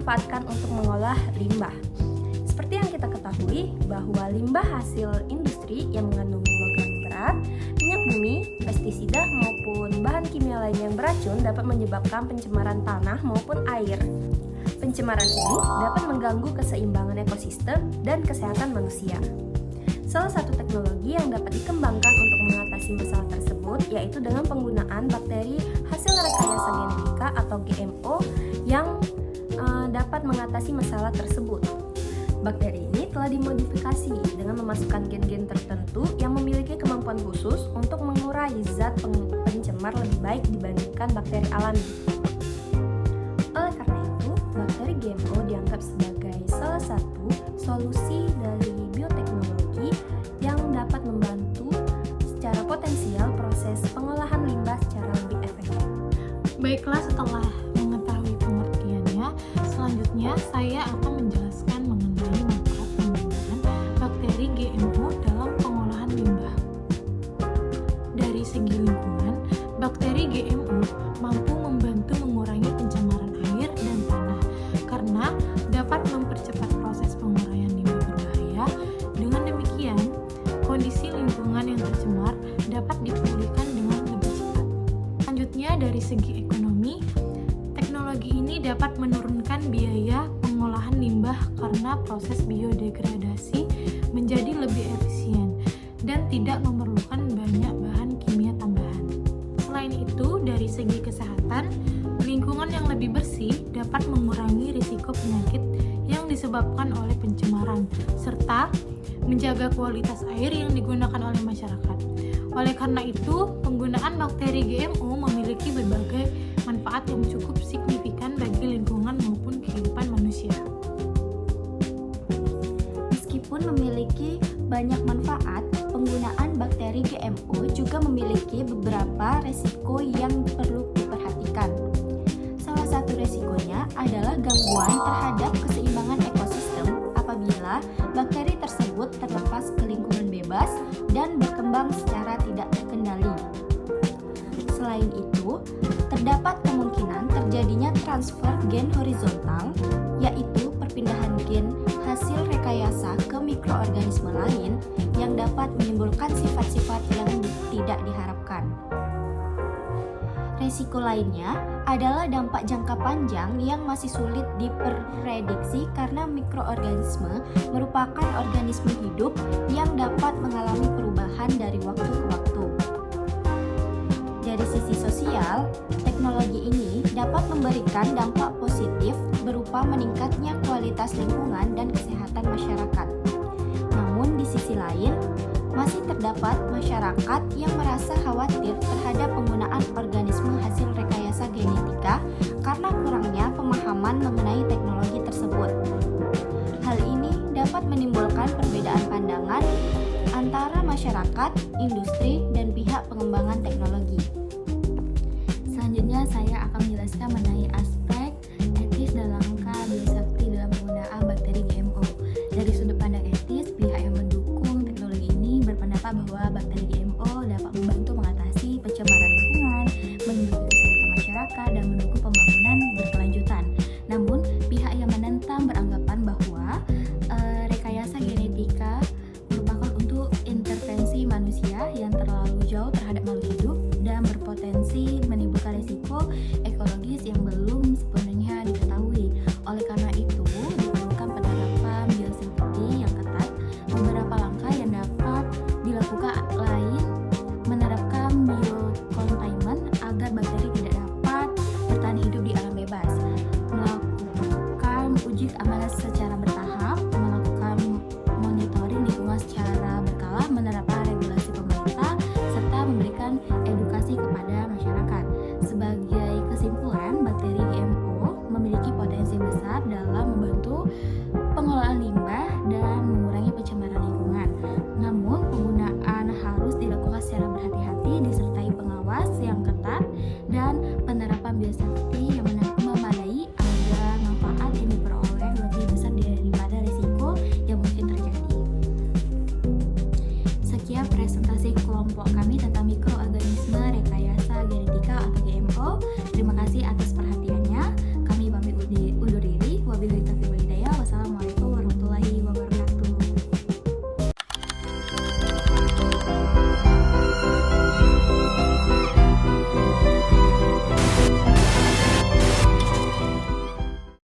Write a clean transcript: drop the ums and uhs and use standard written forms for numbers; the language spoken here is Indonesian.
dimanfaatkan untuk mengolah limbah. Seperti yang kita ketahui bahwa limbah hasil industri yang mengandung logam berat, minyak bumi, pestisida maupun bahan kimia lain yang beracun dapat menyebabkan pencemaran tanah maupun air. Pencemaran ini dapat mengganggu keseimbangan ekosistem dan kesehatan manusia. Salah satu teknologi yang dapat dikembangkan untuk mengatasi masalah tersebut yaitu dengan penggunaan bakteri hasil rekayasa genetika atau GMO yang dapat mengatasi masalah tersebut. Bakteri ini telah dimodifikasi dengan memasukkan gen-gen tertentu yang memiliki kemampuan khusus untuk mengurai zat pencemar lebih baik dibandingkan bakteri alami. Oleh karena itu, bakteri GMO dianggap sebagai salah satu solusi dari bioteknologi yang dapat membantu secara potensial proses pengolahan limbah secara lebih efektif. Baiklah, setelah mengetahui pengertiannya, selanjutnya saya akan menjelaskan mengenai manfaat penggunaan bakteri GMO dalam pengolahan limbah. Dari segi lingkungan, bakteri GMO mampu membantu mengurangi pencemaran air dan tanah karena dapat mempercepat proses penguraian limbah berbahaya. Dengan demikian, kondisi lingkungan yang tercemar dapat dipulihkan dengan lebih cepat. Selanjutnya, dari segi ekonomi, teknologi ini dapat menurunkan biaya pengolahan limbah karena proses biodegradasi menjadi lebih efisien dan tidak memerlukan banyak bahan kimia tambahan. Selain itu, dari segi kesehatan, lingkungan yang lebih bersih dapat mengurangi risiko penyakit yang disebabkan oleh pencemaran, serta menjaga kualitas air yang digunakan oleh masyarakat. Oleh karena itu, penggunaan bakteri GMO memiliki berbagai manfaat yang cukup signifikan bagi lingkungan maupun kehidupan manusia. Meskipun memiliki banyak manfaat, penggunaan bakteri GMO juga memiliki beberapa resiko yang perlu diperhatikan. Salah satu resikonya adalah gangguan terhadap keseimbangan ekosistem apabila bakteri tersebut terlepas ke lingkungan bebas dan berkembang secara tidak terkendali. Selain itu, terdapat kemungkinan terjadinya transfer gen horizontal, yaitu perpindahan gen hasil rekayasa ke mikroorganisme lain yang dapat menimbulkan sifat-sifat yang tidak diharapkan. Risiko lainnya adalah dampak jangka panjang yang masih sulit diprediksi karena mikroorganisme merupakan organisme hidup yang dapat mengalami perubahan dari waktu ke waktu. Dari sisi sosial, teknologi ini dapat memberikan dampak positif berupa meningkatnya kualitas lingkungan dan kesehatan masyarakat. Namun di sisi lain, masih terdapat masyarakat yang merasa khawatir terhadap penggunaan organisme hasil rekayasa genetika karena kurangnya pemahaman mengenai teknologi tersebut. Hal ini dapat menimbulkan perbedaan pandangan antara masyarakat, industri, dan pihak pengembangan teknologi. Selanjutnya saya akan menjelaskan mengenai aspek etis dalam langkah biosafety dalam penggunaan bakteri GMO. Dari sudut pandang etis, pihak yang mendukung teknologi ini berpendapat bahwa bakteri GMO dapat membantu mengatasi pencemaran lingkungan, melindungi kesehatan masyarakat, dan mendukung pembangunan berkelanjutan. Namun, pihak yang menentang beranggapan bahwa rekayasa genetika merupakan untuk intervensi manusia yang terlalu jauh terhadap makhluk hidup dan berpotensi menimbulkan risiko ekologis yang belum sepenuhnya diketahui. Oleh karena itu, diperlukan penerapan biosafety yang ketat. Beberapa langkah yang dapat dilakukan lain menerapkan biocontainment agar bakteri tidak dapat bertahan hidup di alam bebas, melakukan uji keamanan secara bertahap, melakukan monitoring lingkungan secara berkala, menerapkan regulasi pemerintah, serta memberikan edukasi kepada masyarakat. Sebagai kesimpulan, bakteri GMO memiliki potensi besar dalam